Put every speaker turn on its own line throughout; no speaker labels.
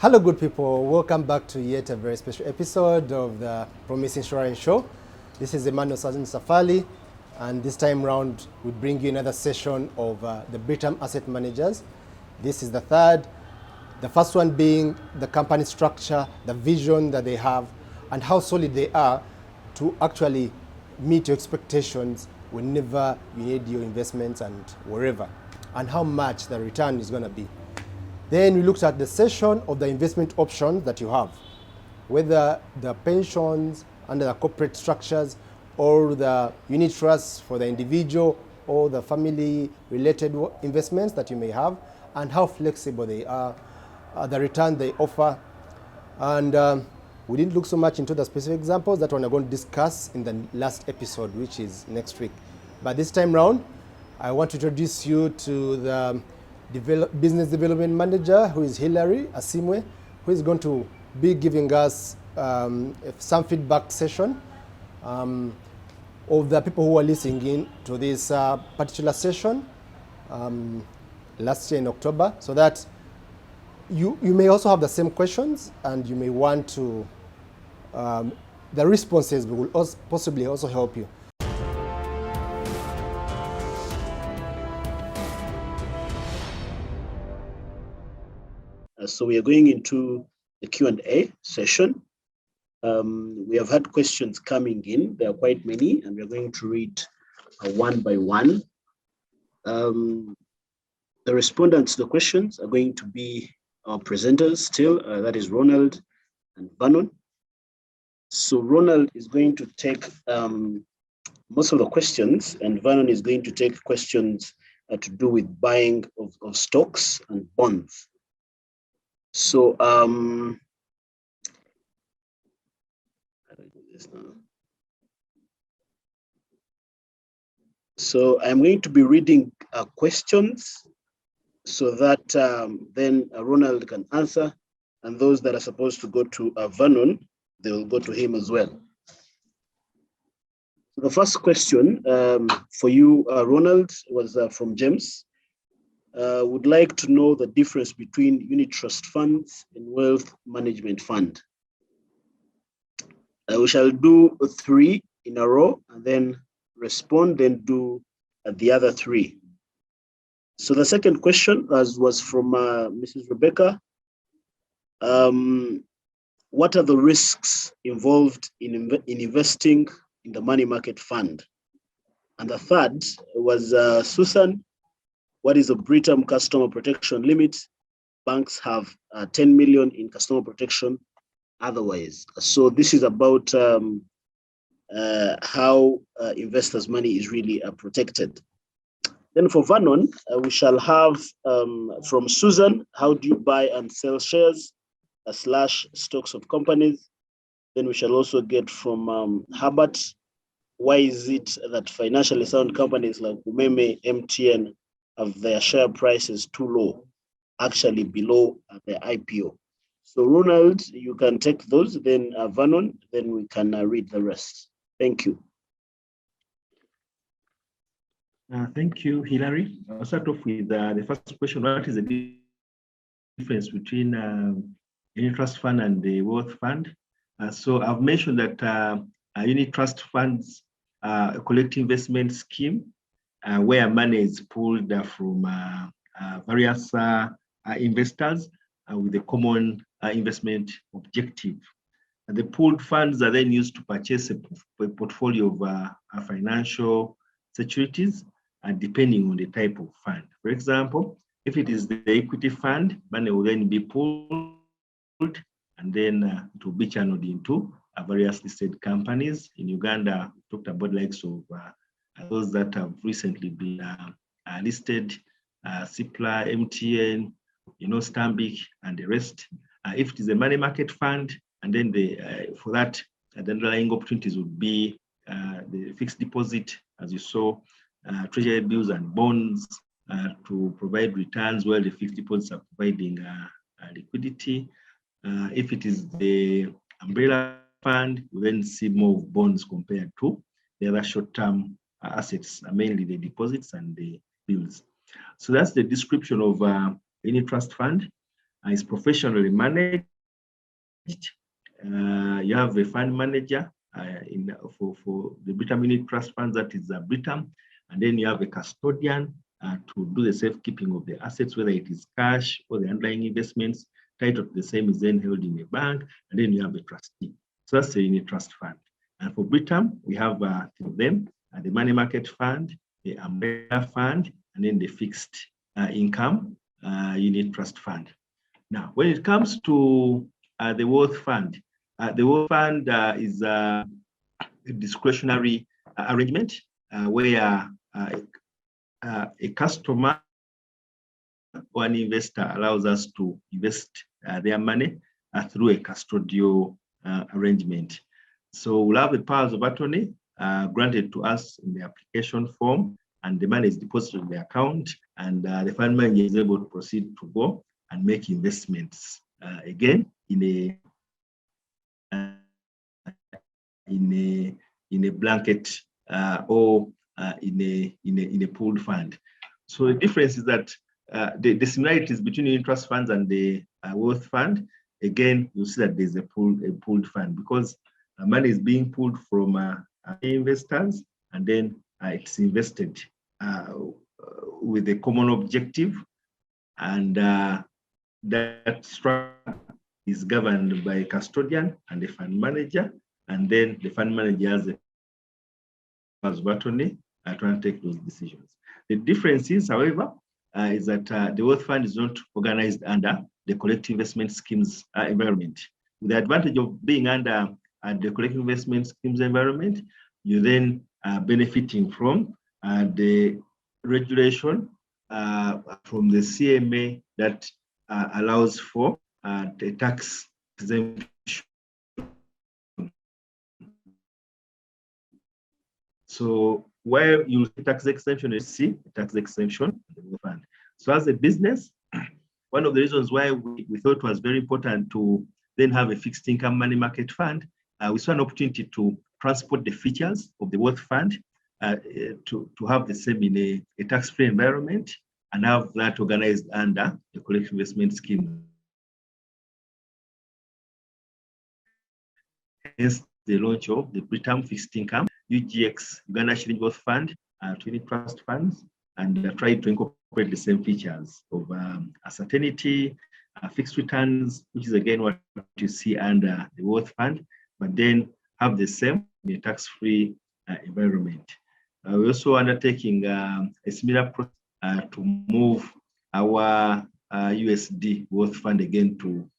Hello, good people. Welcome back to yet a very special episode of the Promise Insurance Show. This is Emmanuel Sazin Safali, and this time round we bring you another session of the Britam Asset Managers. This is the third. The first one being the company structure, the vision that they have, and how solid they are to actually meet your expectations whenever you need your investments and wherever, and how much the return is going to be. Then we looked at the session of the investment options that you have, whether the pensions under the corporate structures or the unit trusts for the individual or the family related investments that you may have, and how flexible they are, the return they offer. And we didn't look so much into the specific examples that we're going to discuss in the last episode, which is next week. But this time round, I want to introduce you to the Business Development Manager, who is Hilary Asimwe, who is going to be giving us some feedback session of the people who are listening in to this particular session last year in October, so that you may also have the same questions, and you may want to, the responses will also possibly also help you.
So we are going into the Q&A session. We have had questions coming in. There are quite many, and we're going to read one by one. The respondents to the questions are going to be our presenters still, that is Ronald and Vernon. So Ronald is going to take most of the questions, and Vernon is going to take questions to do with buying of stocks and bonds. So how do I do this now? So I'm going to be reading questions so that then Ronald can answer, and those that are supposed to go to Vernon, they will go to him as well. So the first question for you, Ronald, was from James. Would like to know the difference between unit trust funds and wealth management fund. We shall do 3 in a row and then respond, then do the other 3. So the second question was from Mrs. Rebecca. What are the risks involved in investing in the money market fund? And the third was Susan. What is the Britam customer protection limit? Banks have 10 million in customer protection otherwise. So this is about how investors' money is really protected. Then for Vernon, we shall have from Susan, how do you buy and sell shares / stocks of companies? Then we shall also get from Herbert, why is it that financially sound companies like Umeme, MTN, of their share prices too low, actually below the IPO? So Ronald, you can take those, then Vernon, then we can read the rest. Thank you.
Thank you, Hilary. I'll start off with the first question. What is the difference between unit trust fund and the wealth fund? So I've mentioned that unit trust funds are a collective investment scheme where money is pulled from various investors with a common investment objective. And the pooled funds are then used to purchase a portfolio of financial securities, depending on the type of fund. For example, if it is the equity fund, money will then be pooled, and then it will be channeled into various listed companies. In Uganda, we talked about likes of those that have recently been listed, CIPLA, MTN, Stanbic, and the rest. If it is a money market fund, and then for that, the underlying opportunities would be the fixed deposit, as you saw, treasury bills and bonds to provide returns, while the fixed deposits are providing liquidity. If it is the umbrella fund, we then see more bonds compared to the other short-term assets, mainly the deposits and the bills. So that's the description of unit trust fund. is professionally managed. You have a fund manager for the Britam Unit Trust Funds, that is Britam, and then you have a custodian to do the safekeeping of the assets, whether it is cash or the underlying investments. Title to the same is then held in a bank, and then you have a trustee. So that's the unit trust fund. And for Britam, we have three of them: the money market fund, the umbrella fund, and then the fixed income unit trust fund. Now, when it comes to the wealth fund is a discretionary arrangement where a customer or an investor allows us to invest their money through a custodial arrangement. So we'll have the powers of attorney granted to us in the application form, and the money is deposited in the account, and the fund manager is able to proceed to go and make investments again in a blanket or in a pooled fund. So the difference is that the similarities between the trust funds and the wealth fund, again, you see that there's a pooled fund, because money is being pulled from investors, and then it's invested with a common objective, and that structure is governed by a custodian and a fund manager, and then the fund manager has a powers of attorney to take those decisions. The difference is, however, is that the wealth fund is not organized under the collective investment schemes environment. With the advantage of being under the collective investment schemes environment, you then are benefiting from the regulation from the CMA that allows for the tax exemption. So where you see tax exemption, you see tax exemption in the fund. So as a business, one of the reasons why we thought it was very important to then have a fixed income money market fund, we saw an opportunity to transport the features of the wealth fund to have the same in a tax-free environment, and have that organized under the collective investment scheme. Hence the launch of the Britam Fixed Income UGX Uganda Shilling Wealth Fund to unit trust funds, and try to incorporate the same features of certainty, fixed returns, which is again what you see under the wealth fund, but then have the same in a tax-free environment. We're also undertaking a similar process to move our USD wealth fund again to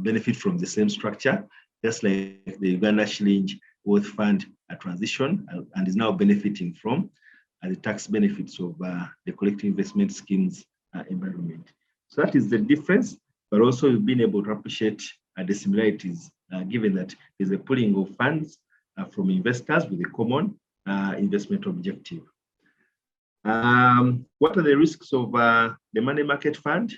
benefit from the same structure, just like the Uganda Shilling Wealth Fund transition, and is now benefiting from the tax benefits of the collective investment schemes environment. So that is the difference, but also we've been able to appreciate the similarities, given that there's a pooling of funds from investors with a common investment objective. What are the risks of the money market fund?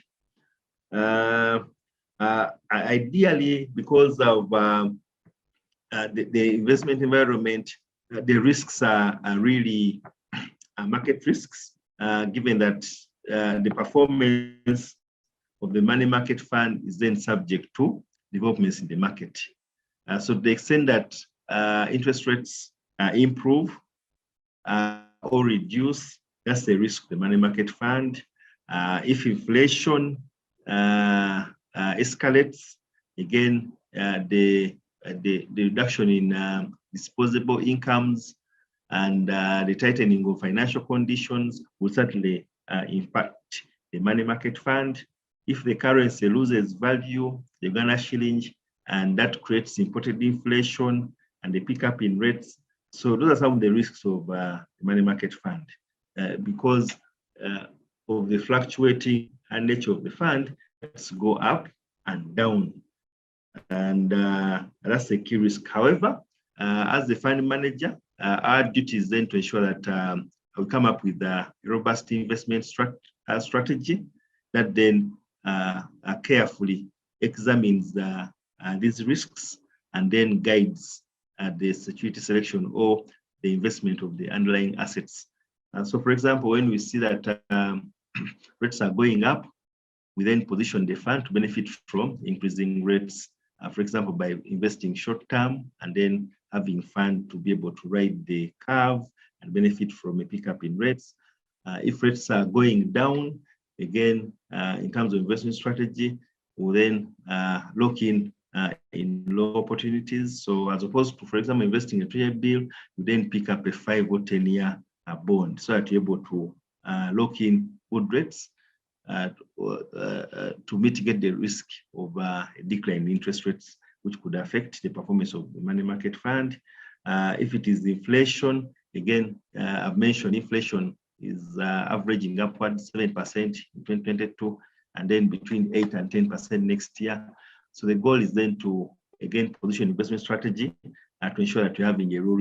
Ideally, because of the investment environment, the risks are really market risks, given that the performance of the money market fund is then subject to developments in the market. So to the extent that interest rates improve or reduce, that's the risk of the money market fund. If inflation escalates, again, the reduction in disposable incomes and the tightening of financial conditions will certainly impact the money market fund. If the currency loses value, the Uganda shilling, and that creates imported inflation and the pickup in rates. So those are some of the risks of the money market fund. Because of the fluctuating nature of the fund, let's go up and down. And that's the key risk. However, as the fund manager, our duty is then to ensure that we come up with a robust investment strategy that then carefully examines these risks and then guides the security selection or the investment of the underlying assets. So for example, when we see that rates are going up, we then position the fund to benefit from increasing rates, for example, by investing short term and then having fund to be able to ride the curve and benefit from a pickup in rates. If rates are going down, again, in terms of investment strategy, we'll then lock in low opportunities. So as opposed to, for example, investing in a 2-year bill, you then pick up a 5 or 10-year bond so that you're able to lock in good rates to mitigate the risk of a decline in interest rates, which could affect the performance of the money market fund. If it is inflation, again, I've mentioned inflation is averaging upwards 7% in 2022, and then between 8 and 10% next year. So the goal is then to, again, position investment strategy to ensure that you're having a real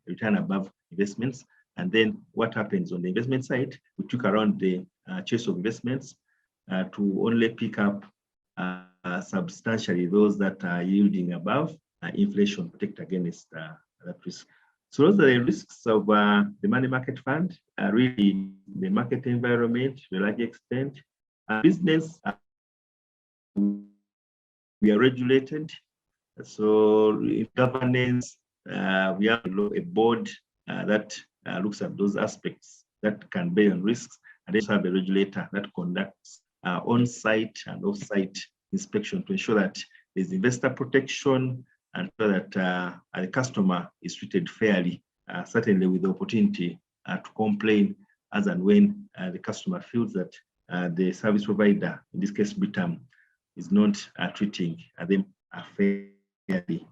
return above investments. And then what happens on the investment side, we took around the choice of investments to only pick up substantially those that are yielding above inflation, protect against that risk. So those are the risks of the money market fund, really the market environment to a large extent. Business, we are regulated. So in governance, we have a board that looks at those aspects that can bear on risks, and then have a regulator that conducts on-site and off-site inspection to ensure that there's investor protection and so that the customer is treated fairly, certainly with the opportunity to complain as and when the customer feels that the service provider, in this case Britam, is not treating them fairly.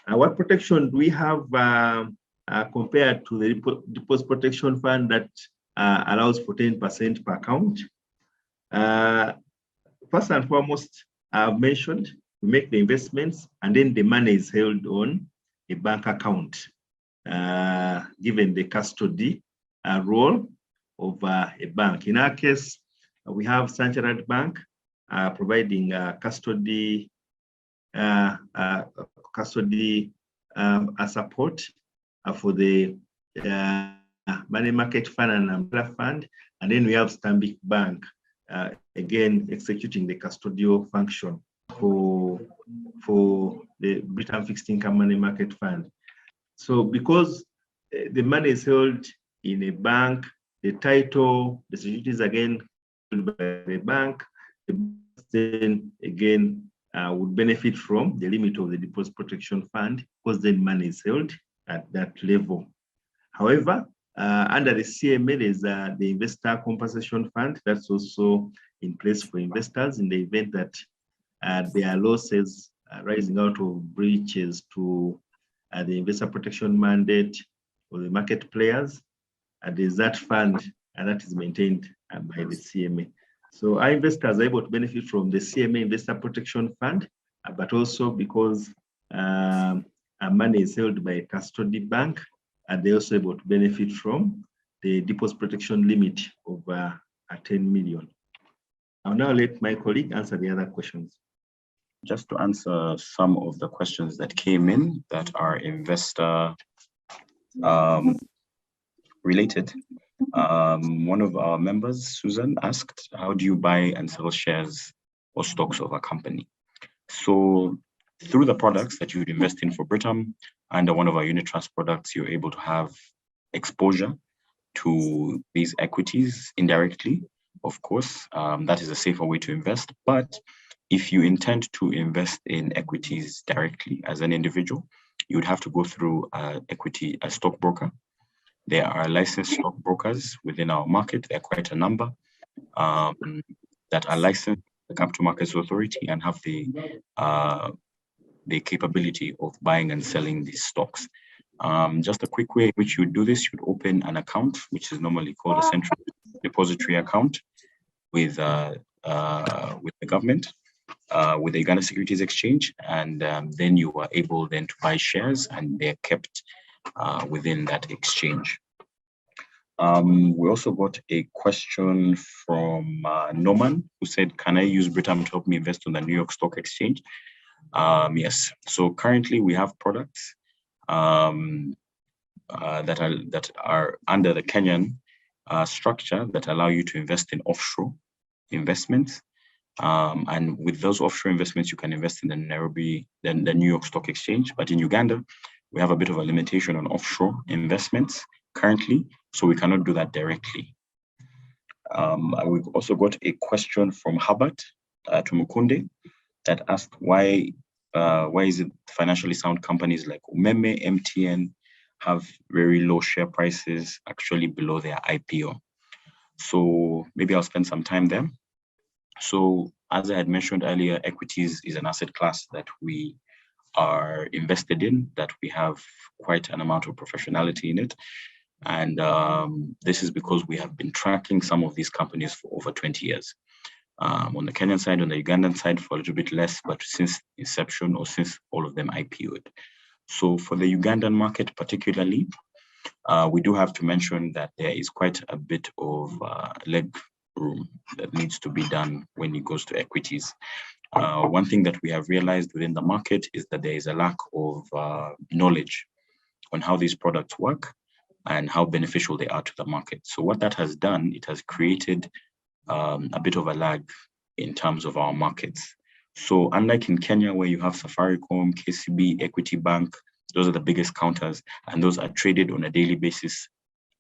What protection do we have compared to the deposit protection fund that allows for 10% per account? First and foremost, I've mentioned we make the investments and then the money is held on a bank account, given the custody role of a bank. In our case, we have Sancharad Bank providing custody support for the money market fund and umbrella fund, and then we have Stanbic Bank again executing the custodial function for the Britam fixed income money market fund. So because the money is held in a bank, the title, the securities again held by the bank, then again would benefit from the limit of the deposit protection fund because then money is held at that level. However, under the CMA, there's the investor compensation fund that's also in place for investors in the event that there are losses rising out of breaches to the investor protection mandate or the market players. There's that fund and that is maintained by the CMA. So our investors are able to benefit from the CMA Investor Protection Fund, but also because our money is held by a custody bank, and they're also able to benefit from the deposit protection limit of 10 million. I'll now let my colleague answer the other questions.
Just to answer some of the questions that came in that are investor related. One of our members, Susan, asked, how do you buy and sell shares or stocks of a company? So through the products that you would invest in for Britam, under one of our unit trust products, you're able to have exposure to these equities indirectly. Of course, that is a safer way to invest. But if you intend to invest in equities directly as an individual, you would have to go through a stockbroker. There are licensed stockbrokers within our market. There are quite a number that are licensed, the Capital Markets Authority, and have the capability of buying and selling these stocks. Just a quick way in which you do this, you'd open an account, which is normally called a central depository account with the government, with the Uganda Securities Exchange, and then you are able then to buy shares, and they're kept within that exchange. We also got a question from Norman, who said, can I use Britam to help me invest on the New York Stock Exchange? Yes. So currently we have products that are under the Kenyan structure that allow you to invest in offshore investments. And with those offshore investments, you can invest in the New York Stock Exchange. But in Uganda, we have a bit of a limitation on offshore investments currently, so we cannot do that directly. We've also got a question from Herbert Tumukunde that asked why is it financially sound companies like Umeme, MTN have very low share prices, actually below their IPO. So maybe I'll spend some time there. So as I had mentioned earlier, equities is an asset class that we are invested in, that we have quite an amount of professionality in it. And this is because we have been tracking some of these companies for over 20 years. On the Kenyan side, on the Ugandan side for a little bit less, but since inception or since all of them IPO'd. So for the Ugandan market particularly, we do have to mention that there is quite a bit of leg room that needs to be done when it goes to equities. One thing that we have realized within the market is that there is a lack of knowledge on how these products work and how beneficial they are to the market. So what that has done, it has created a bit of a lag in terms of our markets. So unlike in Kenya, where you have Safaricom, KCB, Equity Bank, those are the biggest counters, and those are traded on a daily basis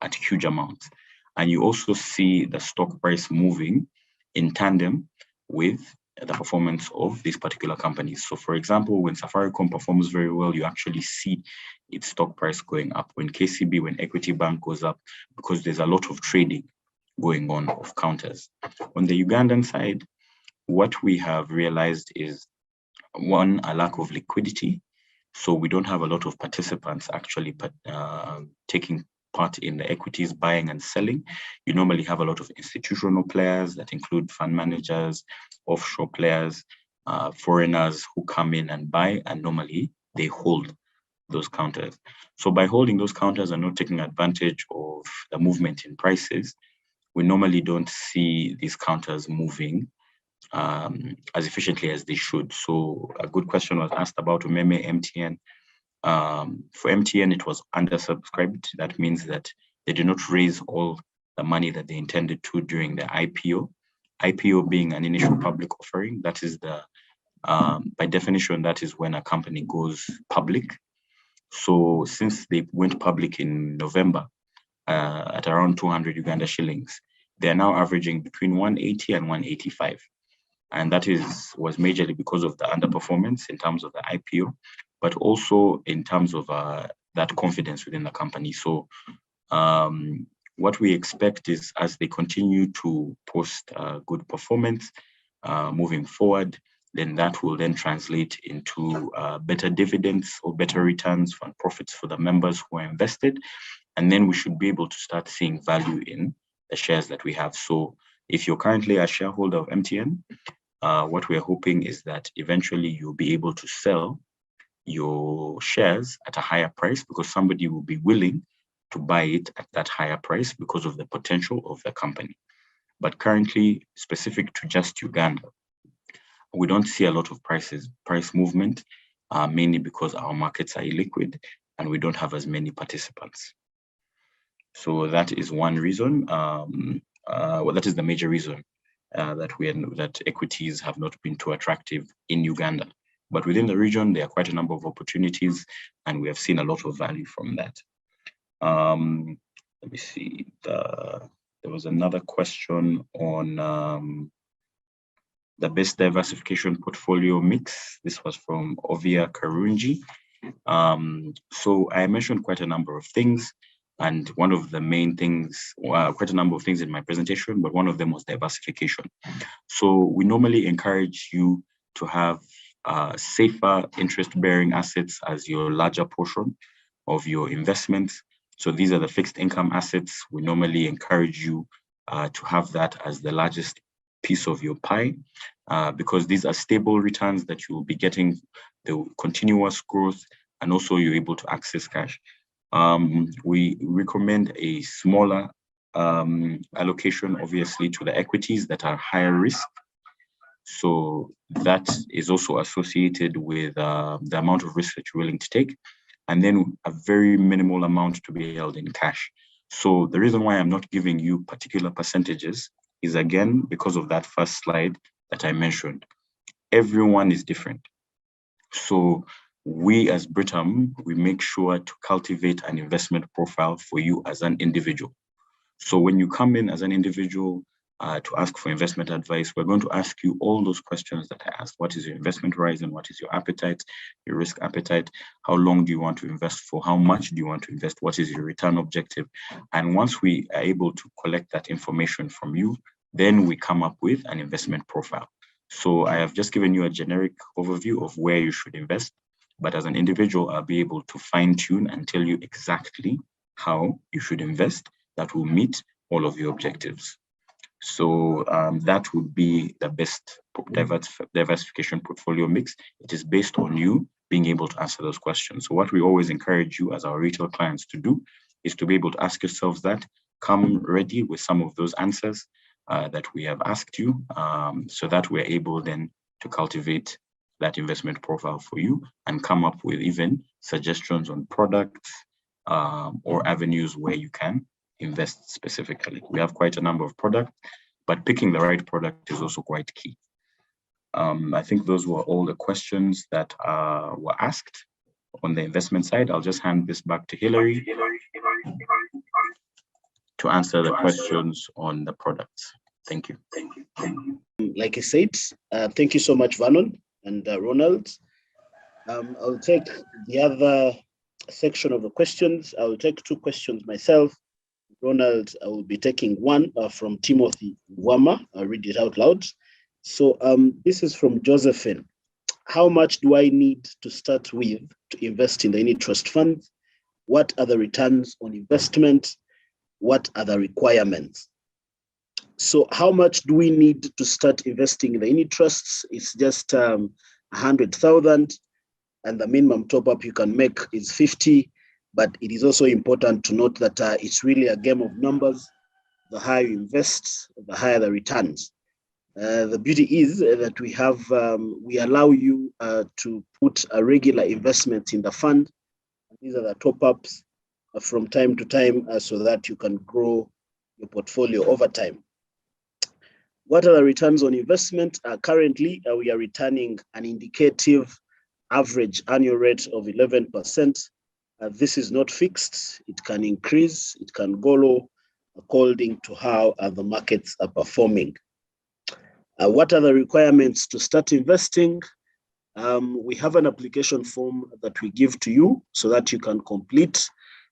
at huge amounts. And you also see the stock price moving in tandem with the performance of these particular companies. So for example, when Safaricom performs very well, you actually see its stock price going up. When KCB, when Equity Bank goes up, because there's a lot of trading going on of counters. On the Ugandan side, what we have realized is, one, a lack of liquidity. So we don't have a lot of participants actually taking part in the equities buying and selling. You normally have a lot of institutional players that include fund managers, offshore players, foreigners who come in and buy, and normally they hold those counters. So by holding those counters and not taking advantage of the movement in prices, we normally don't see these counters moving as efficiently as they should. So a good question was asked about Umeme, MTN. For MTN, it was undersubscribed. That means that they did not raise all the money that they intended to during the IPO. IPO being an initial public offering, that is by definition, that is when a company goes public. So since they went public in November at around 200 Uganda shillings, they're now averaging between 180 and 185. And that was majorly because of the underperformance in terms of the IPO, but also in terms of that confidence within the company. So what we expect is, as they continue to post good performance moving forward, then that will then translate into better dividends or better returns and profits for the members who are invested. And then we should be able to start seeing value in the shares that we have. So if you're currently a shareholder of MTN, what we're hoping is that eventually you'll be able to sell your shares at a higher price, because somebody will be willing to buy it at that higher price because of the potential of the company. But currently, specific to just Uganda, we don't see a lot of price movement, mainly because our markets are illiquid and we don't have as many participants. So that is one reason. Well, that is the major reason that equities have not been too attractive in Uganda. But within the region, there are quite a number of opportunities, and we have seen a lot of value from that. Let me see. There was another question on the best diversification portfolio mix. This was from Ovia Karunji. So I mentioned quite a number of things, and one of the main things, quite a number of things in my presentation, but one of them was diversification. So we normally encourage you to have safer interest-bearing assets as your larger portion of your investments. So these are the fixed income assets. We normally encourage you to have that as the largest piece of your pie, because these are stable returns that you will be getting, the continuous growth, and also you're able to access cash. We recommend a smaller allocation, obviously, to the equities that are higher risk. So that is also associated with the amount of risk that you're willing to take, and then a very minimal amount to be held in cash. So the reason why I'm not giving you particular percentages is, again, because of that first slide that I mentioned. Everyone is different. So we as Britam, we make sure to cultivate an investment profile for you as an individual. So when you come in as an individual to ask for investment advice, we're going to ask you all those questions that I asked. What is your investment horizon? What is your appetite, your risk appetite? How long do you want to invest for? How much do you want to invest? What is your return objective? And once we are able to collect that information from you, then we come up with an investment profile. So I have just given you a generic overview of where you should invest, but as an individual, I'll be able to fine tune and tell you exactly how you should invest that will meet all of your objectives. So that would be the best diversification portfolio mix. It is based on you being able to answer those questions. So what we always encourage you as our retail clients to do is to be able to ask yourselves that, come ready with some of those answers that we have asked you, so that we're able then to cultivate that investment profile for you and come up with even suggestions on products or avenues where you can invest specifically. We have quite a number of products, but picking the right product is also quite key. I think those were all the questions that were asked on the investment side. I'll just hand this back to Hilary to answer the questions on the products. Thank you.
Like I said, thank you so much, Vernon and Ronald. I'll take the other section of the questions. I will take 2 questions myself. Ronald, I will be taking one from Timothy Wama. I'll read it out loud. So this is from Josephine. How much do I need to start with to invest in the unit trust fund? What are the returns on investment? What are the requirements? So how much do we need to start investing in the unit trusts? It's just 100,000, and the minimum top up you can make is 50. But it is also important to note that it's really a game of numbers. The higher you invest, the higher the returns. The beauty is that we allow you to put a regular investment in the fund. These are the top ups from time to time so that you can grow your portfolio over time. What are the returns on investment? Currently, we are returning an indicative average annual rate of 11%. This is not fixed. It can increase, it can go low according to how the markets are performing. What are the requirements to start investing? We have an application form that we give to you so that you can complete.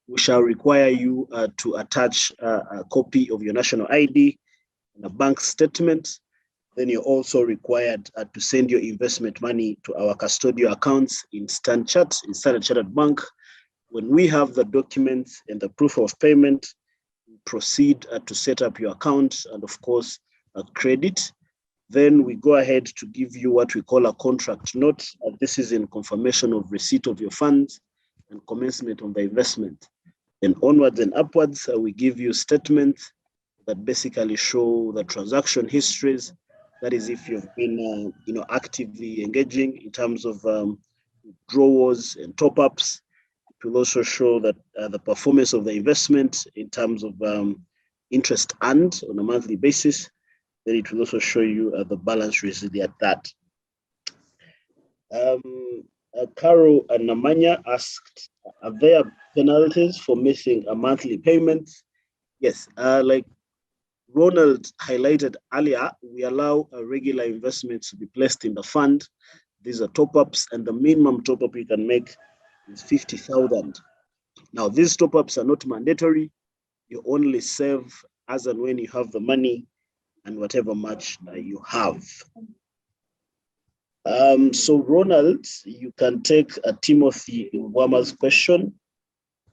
We shall require you to attach a copy of your national ID and a bank statement. Then you're also required to send your investment money to our custodial accounts in Standard Chartered Bank. When we have the documents and the proof of payment, we proceed to set up your account and, of course, credit. Then we go ahead to give you what we call a contract note. This is in confirmation of receipt of your funds and commencement of the investment. Then onwards and upwards, we give you statements that basically show the transaction histories. That is, if you've been actively engaging in terms of withdrawals and top-ups. It will also show that the performance of the investment in terms of interest earned on a monthly basis. Then it will also show you the balance recently at that. Carol and Namanya asked, are there penalties for missing a monthly payment? Yes, like Ronald highlighted earlier, we allow regular investments to be placed in the fund. These are top-ups, and the minimum top-up you can make is 50,000. Now, these top-ups are not mandatory. You only save as and when you have the money and whatever much you have. So Ronald, you can take Timothy Wama's question.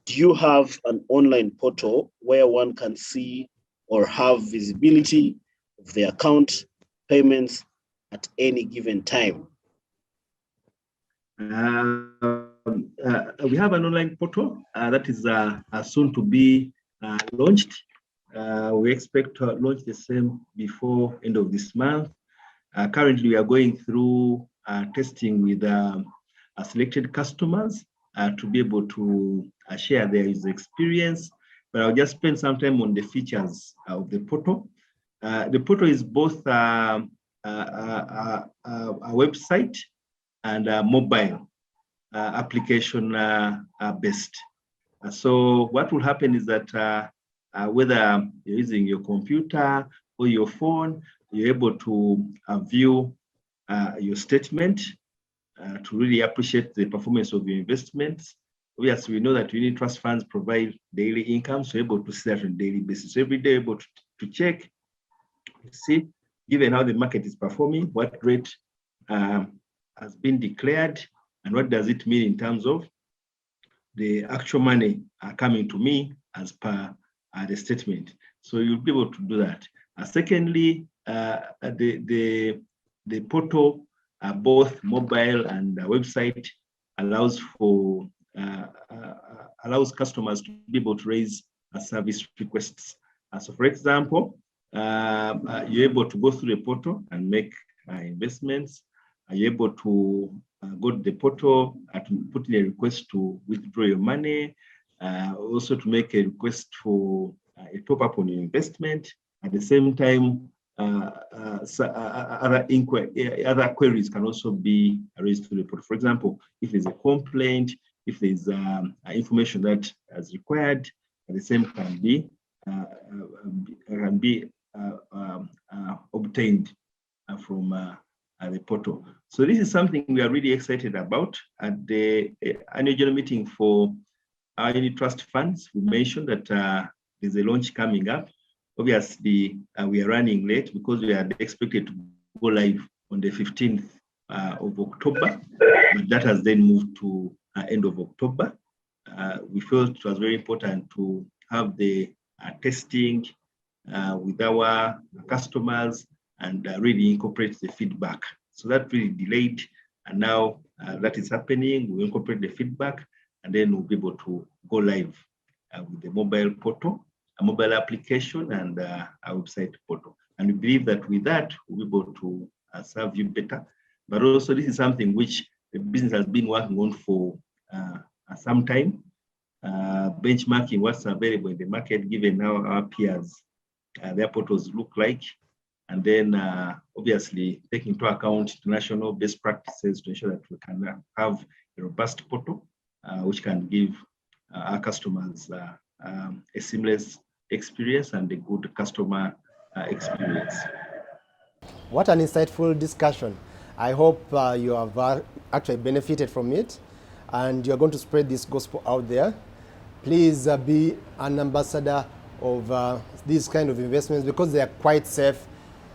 Do you have an online portal where one can see or have visibility of the account payments at any given time?
We have an online portal that is soon to be launched. We expect to launch the same before end of this month. Currently, we are going through testing with selected customers to be able to share their experience but I'll just spend some time on the features of the portal. The portal is both a website and a mobile application based. So what will happen is that whether you're using your computer or your phone, you're able to view your statement to really appreciate the performance of your investments. Obviously, we know that unit trust funds provide daily income, so you're able to see that on a daily basis. So every day, able to check, see, given how the market is performing, what rate has been declared, and what does it mean in terms of the actual money coming to me as per the statement. So you'll be able to do that. Secondly, the portal, both mobile and website, allows customers to be able to raise service requests. So, for example, you're able to go through the portal and make investments. You're able to go to the portal to put in a request to withdraw your money, also to make a request for a top-up on your investment. At the same time, other queries can also be raised to the portal. For example, if there's a complaint, if there's information that is required, the same can be obtained from the portal. So this is something we are really excited about. At the annual general meeting for our unit trust funds, we mentioned that there's a launch coming up. Obviously, we are running late because we are expected to go live on the 15th of October, but that has then moved to end of October. We felt it was very important to have the testing with our customers and really incorporate the feedback. So that really delayed, and now that is happening. We incorporate the feedback, and then we'll be able to go live with the mobile portal, a mobile application, and a website portal. And we believe that with that, we'll be able to serve you better. But also, this is something which the business has been working on for some time, benchmarking what's available in the market, given how our peers, their portals look like. And then obviously taking into account international best practices to ensure that we can have a robust portal, which can give our customers a seamless experience and a good customer experience.
What an insightful discussion. I hope you have actually benefited from it, and you're going to spread this gospel out there. Please be an ambassador of these kind of investments, because they are quite safe,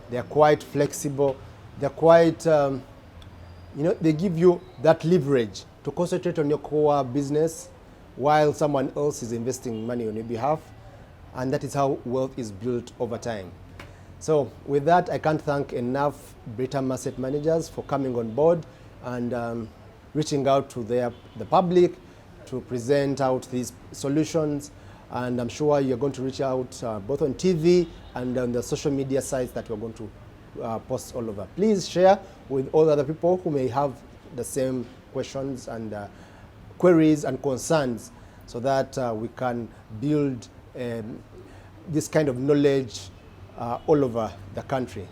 they are quite flexible, they're quite, they give you that leverage to concentrate on your core business while someone else is investing money on your behalf. And that is how wealth is built over time. So with that, I can't thank enough Britam asset managers for coming on board and reaching out to the public to present out these solutions. And I'm sure you're going to reach out both on TV and on the social media sites that we're going to post all over. Please share with all other people who may have the same questions and queries and concerns, so that we can build this kind of knowledge all over the country.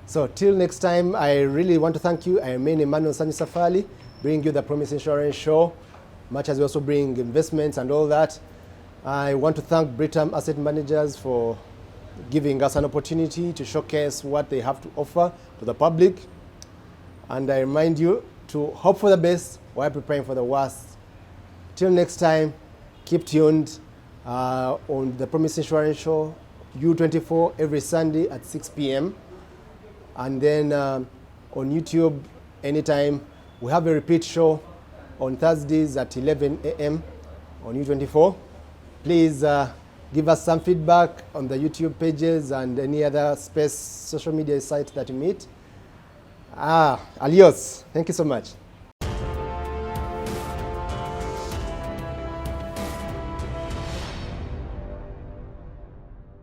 So till next time, I really want to thank you. I remain Emmanuel Sanyu Safali, bringing you the Promise Insurance Show, much as we also bring investments and all that. I want to thank Britam Asset Managers for giving us an opportunity to showcase what they have to offer to the public. And I remind you to hope for the best while preparing for the worst. Till next time, keep tuned on the Promise Insurance Show, U24, every Sunday at 6 p.m. And then on YouTube, anytime. We have a repeat show on Thursdays at 11 a.m. on U24. Please give us some feedback on the YouTube pages and any other social media sites that you meet. Adios. Thank you so much.